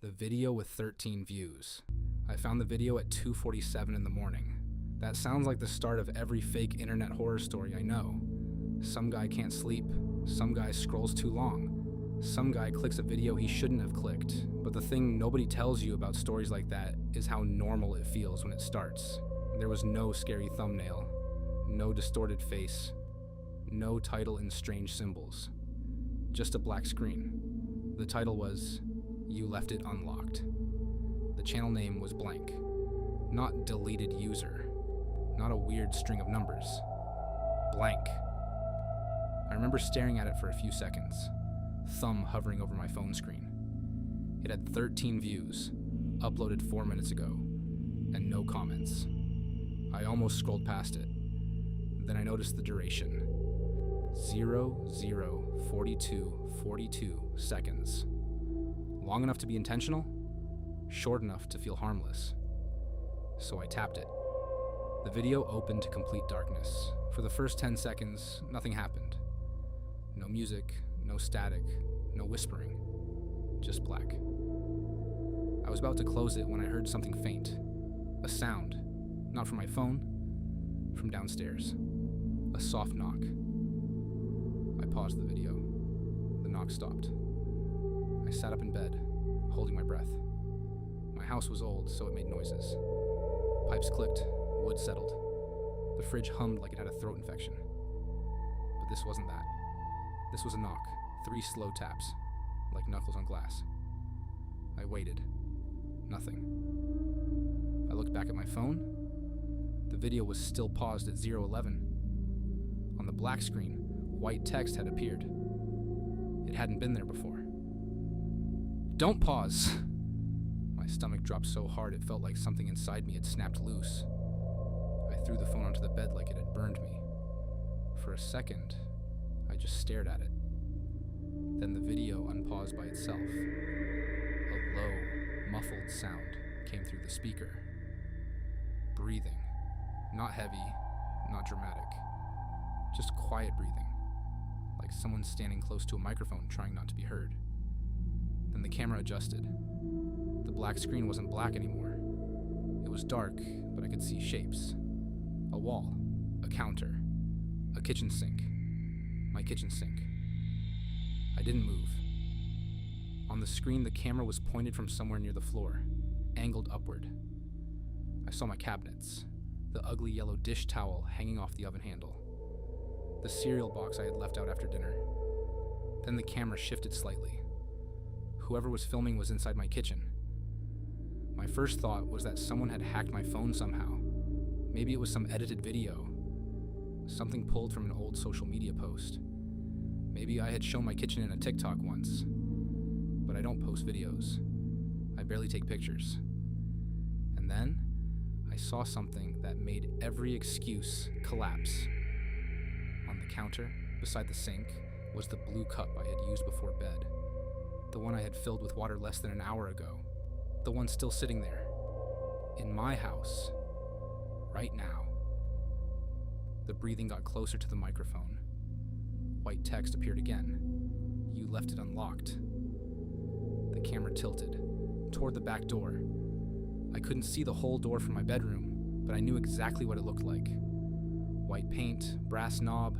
The video with 13 views. I found the video at 2:47 in the morning. That sounds like the start of every fake internet horror story I know. Some guy can't sleep, some guy scrolls too long, some guy clicks a video he shouldn't have clicked. But the thing nobody tells you about stories like that is how normal it feels when it starts. There was no scary thumbnail, no distorted face, no title in strange symbols. Just a black screen. The title was, "You Left It Unlocked." The channel name was blank. Not deleted user. Not a weird string of numbers. Blank. I remember staring at it for a few seconds, thumb hovering over my phone screen. It had 13 views, uploaded 4 minutes ago, and no comments. I almost scrolled past it. Then I noticed the duration. 0:0:42:42 seconds. Long enough to be intentional, short enough to feel harmless. So I tapped it. The video opened to complete darkness. For the first 10 seconds, nothing happened. No music, no static, no whispering, just black. I was about to close it when I heard something faint. A sound, not from my phone, from downstairs. A soft knock. I paused the video. The knock stopped. I sat up in bed, holding my breath. My house was old, so it made noises. Pipes clicked, wood settled. The fridge hummed like it had a throat infection. But this wasn't that. This was a knock, 3 slow taps, like knuckles on glass. I waited. Nothing. I looked back at my phone. The video was still paused at 0:11. On the black screen, white text had appeared. It hadn't been there before. "Don't pause!" My stomach dropped so hard it felt like something inside me had snapped loose. I threw the phone onto the bed like it had burned me. For a second, I just stared at it. Then the video unpaused by itself. A low, muffled sound came through the speaker. Breathing. Not heavy, not dramatic. Just quiet breathing. Like someone standing close to a microphone trying not to be heard. Then the camera adjusted. The black screen wasn't black anymore. It was dark, but I could see shapes. A wall, a counter, a kitchen sink. My kitchen sink. I didn't move. On the screen, the camera was pointed from somewhere near the floor, angled upward. I saw my cabinets, the ugly yellow dish towel hanging off the oven handle, the cereal box I had left out after dinner. Then the camera shifted slightly. Whoever was filming was inside my kitchen. My first thought was that someone had hacked my phone somehow. Maybe it was some edited video, something pulled from an old social media post. Maybe I had shown my kitchen in a TikTok once, but I don't post videos. I barely take pictures. And then I saw something that made every excuse collapse. On the counter, beside the sink, was the blue cup I had used before bed. The one I had filled with water less than an hour ago. The one still sitting there. In my house. Right now. The breathing got closer to the microphone. White text appeared again. "You left it unlocked." The camera tilted, toward the back door. I couldn't see the whole door from my bedroom, but I knew exactly what it looked like. White paint, brass knob,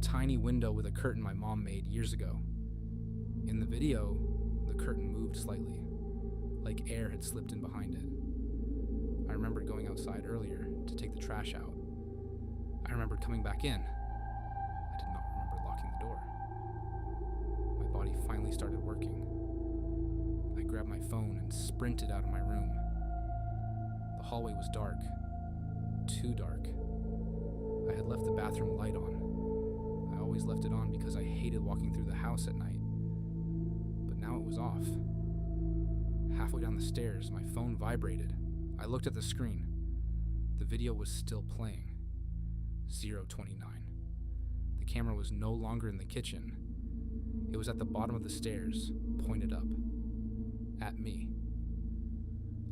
tiny window with a curtain my mom made years ago. In the video, the curtain moved slightly, like air had slipped in behind it. I remembered going outside earlier to take the trash out. I remembered coming back in. I did not remember locking the door. My body finally started working. I grabbed my phone and sprinted out of my room. The hallway was dark. Too dark. I had left the bathroom light on. I always left it on because I hated walking through the house at night. But now it was off. Halfway down the stairs, my phone vibrated. I looked at the screen. The video was still playing. 0:29. The camera was no longer in the kitchen. It was at the bottom of the stairs, pointed up. At me.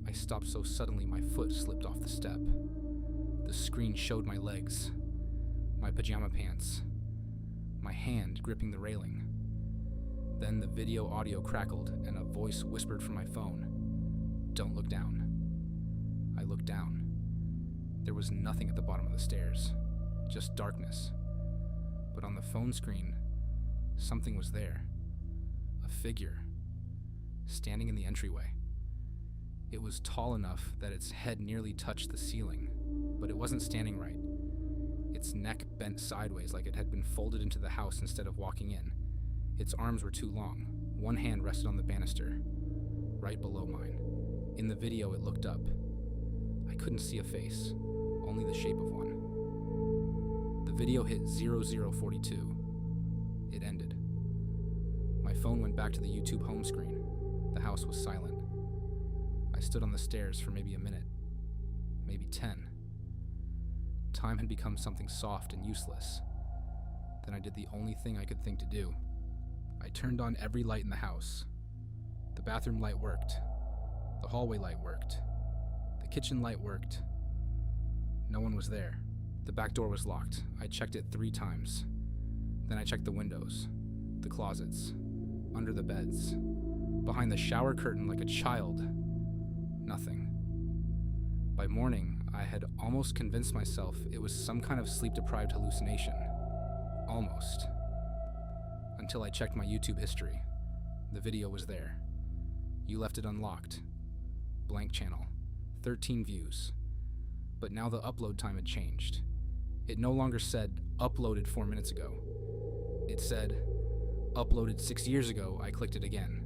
I stopped so suddenly my foot slipped off the step. The screen showed my legs, my pajama pants, my hand gripping the railing. Then the video audio crackled and a voice whispered from my phone, "Don't look down." I looked down. There was nothing at the bottom of the stairs, just darkness. But on the phone screen, something was there. A figure, standing in the entryway. It was tall enough that its head nearly touched the ceiling, but it wasn't standing right. Its neck bent sideways like it had been folded into the house instead of walking in. Its arms were too long. One hand rested on the banister, right below mine. In the video, it looked up. I couldn't see a face, only the shape of one. The video hit 0042. It ended. My phone went back to the YouTube home screen. The house was silent. I stood on the stairs for maybe a minute, maybe 10. Time had become something soft and useless. Then I did the only thing I could think to do. I turned on every light in the house. The bathroom light worked. The hallway light worked. The kitchen light worked. No one was there. The back door was locked. I checked it 3 times. Then I checked the windows, the closets, under the beds, behind the shower curtain like a child. Nothing. By morning, I had almost convinced myself it was some kind of sleep-deprived hallucination. Almost. Until I checked my YouTube history. The video was there. You left it unlocked. Blank channel. 13 views. But now the upload time had changed. It no longer said, uploaded 4 minutes ago. It said, uploaded 6 years ago. I clicked it again.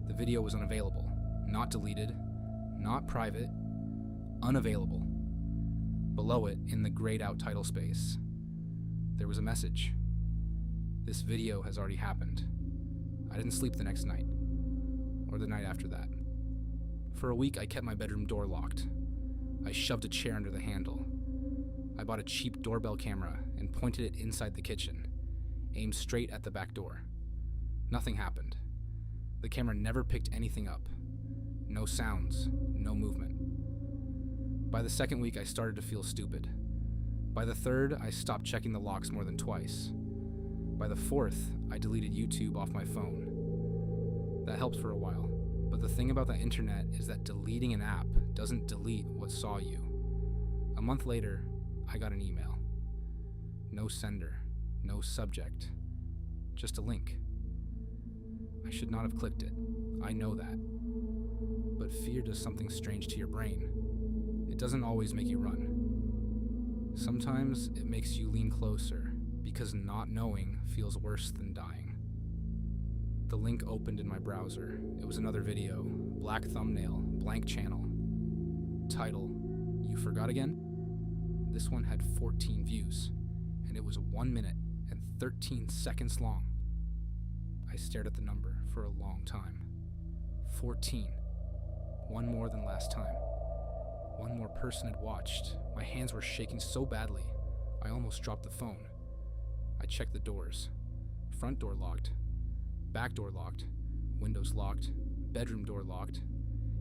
The video was unavailable. Not deleted. Not private. Unavailable. Below it, in the grayed out title space, there was a message. This video has already happened. I didn't sleep the next night, or the night after that. For a week, I kept my bedroom door locked. I shoved a chair under the handle. I bought a cheap doorbell camera and pointed it inside the kitchen, aimed straight at the back door. Nothing happened. The camera never picked anything up. No sounds, no movement. By the second week, I started to feel stupid. By the third, I stopped checking the locks more than twice. By the fourth, I deleted YouTube off my phone. That helped for a while, but the thing about the internet is that deleting an app doesn't delete what saw you. A month later, I got an email. No sender, no subject, just a link. I should not have clicked it. I know that. But fear does something strange to your brain. It doesn't always make you run. Sometimes it makes you lean closer, because not knowing feels worse than dying. The link opened in my browser. It was another video, black thumbnail, blank channel. Title, You Forgot Again? This one had 14 views, and it was 1 minute and 13 seconds long. I stared at the number for a long time. 14. One more than last time. One more person had watched. My hands were shaking so badly, I almost dropped the phone. I checked the doors. Front door locked. Back door locked. Windows locked. Bedroom door locked.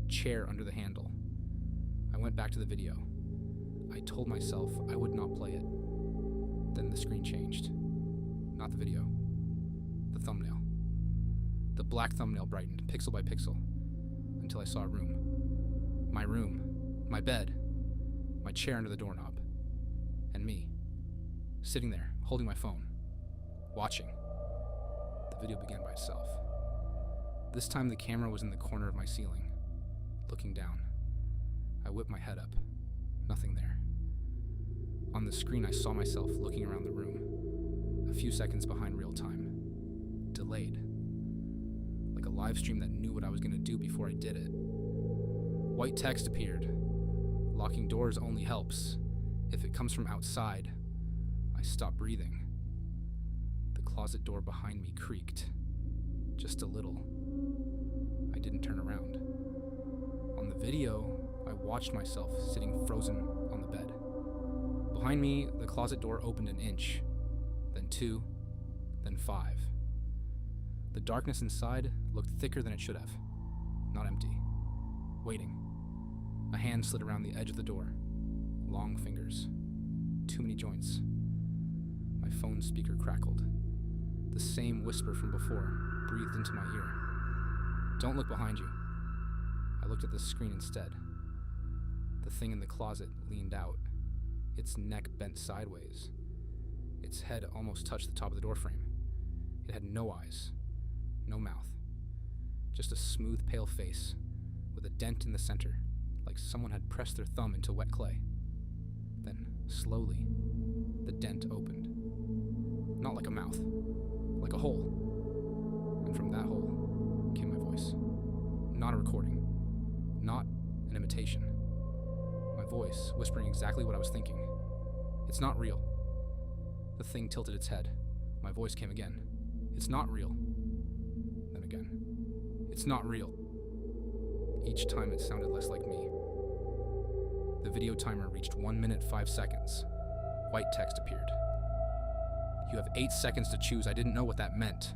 Chair under the handle. I went back to the video. I told myself I would not play it. Then the screen changed. Not the video. The thumbnail. The black thumbnail brightened, pixel by pixel, until I saw a room. My room. My bed. My chair under the doorknob. And me. Sitting there, holding my phone. Watching. The video began by itself. This time the camera was in the corner of my ceiling, looking down. I whipped my head up. Nothing there. On the screen I saw myself looking around the room, a few seconds behind real time. Delayed. Like a live stream that knew what I was going to do before I did it. White text appeared. Locking doors only helps. If it comes from outside, I stop breathing. The closet door behind me creaked. Just a little. I didn't turn around. On the video, I watched myself sitting frozen on the bed. Behind me, the closet door opened an inch, then 2, then 5. The darkness inside looked thicker than it should have. Not empty. Waiting. A hand slid around the edge of the door. Long fingers. Too many joints. My phone speaker crackled. The same whisper from before, breathed into my ear. "Don't look behind you." I looked at the screen instead. The thing in the closet leaned out, its neck bent sideways. Its head almost touched the top of the doorframe. It had no eyes, no mouth, just a smooth, pale face with a dent in the center, like someone had pressed their thumb into wet clay. Then, slowly, the dent opened. Not like a mouth, like a hole. And from that hole came my voice. Not a recording, not an imitation. My voice whispering exactly what I was thinking. "It's not real." The thing tilted its head. My voice came again. "It's not real." Then again. "It's not real." Each time it sounded less like me. The video timer reached 1 minute 5 seconds. White text appeared. "You have 8 seconds to choose." I didn't know what that meant.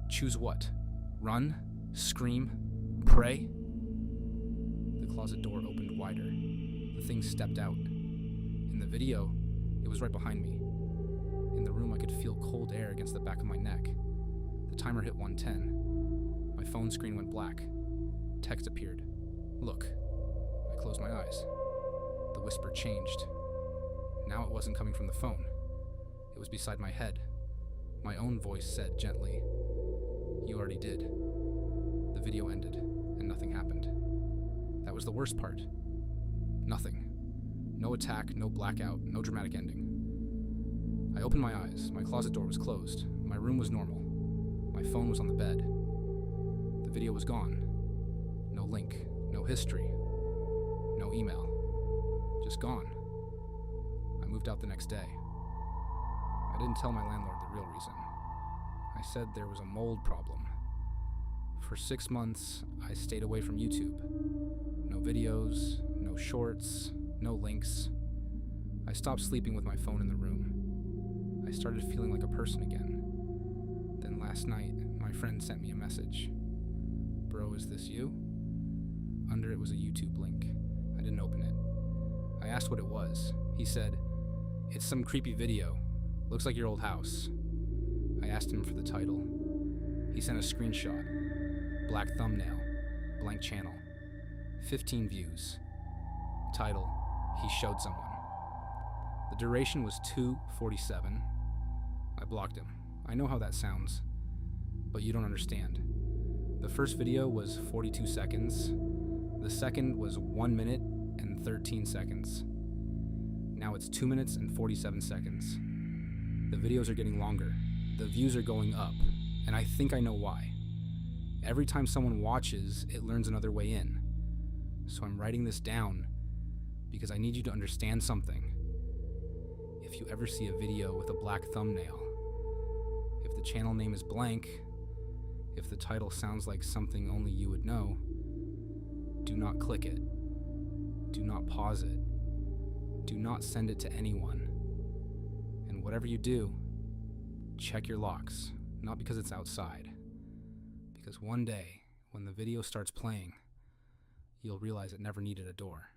Choose what? Run? Scream? Pray? The closet door opened wider. The thing stepped out. In the video, it was right behind me. In the room, I could feel cold air against the back of my neck. The timer hit 1:10. My phone screen went black. Text appeared. "Look." I closed my eyes. The whisper changed. Now it wasn't coming from the phone. It was beside my head. My own voice said gently, "You already did." The video ended, and nothing happened. That was the worst part. Nothing. No attack, no blackout, no dramatic ending. I opened my eyes. My closet door was closed. My room was normal. My phone was on the bed. The video was gone. No link, no history, no email. Just gone. I moved out the next day. I didn't tell my landlord the real reason. I said there was a mold problem. For 6 months, I stayed away from YouTube. No videos, no shorts, no links. I stopped sleeping with my phone in the room. I started feeling like a person again. Then last night, my friend sent me a message. "Bro, is this you?" Under it was a YouTube link. I didn't open it. I asked what it was. He said, "It's some creepy video. Looks like your old house." I asked him for the title. He sent a screenshot. Black thumbnail, blank channel, 15 views. Title, "He showed someone." The duration was 2:47. I blocked him. I know how that sounds, but you don't understand. The first video was 42 seconds. The second was 1 minute and 13 seconds. Now it's 2 minutes and 47 seconds. The videos are getting longer. The views are going up, and I think I know why. Every time someone watches, it learns another way in. So I'm writing this down because I need you to understand something. If you ever see a video with a black thumbnail, if the channel name is blank, if the title sounds like something only you would know, do not click it. Do not pause it. Do not send it to anyone. And whatever you do, check your locks, not because it's outside. Because one day, when the video starts playing, you'll realize it never needed a door.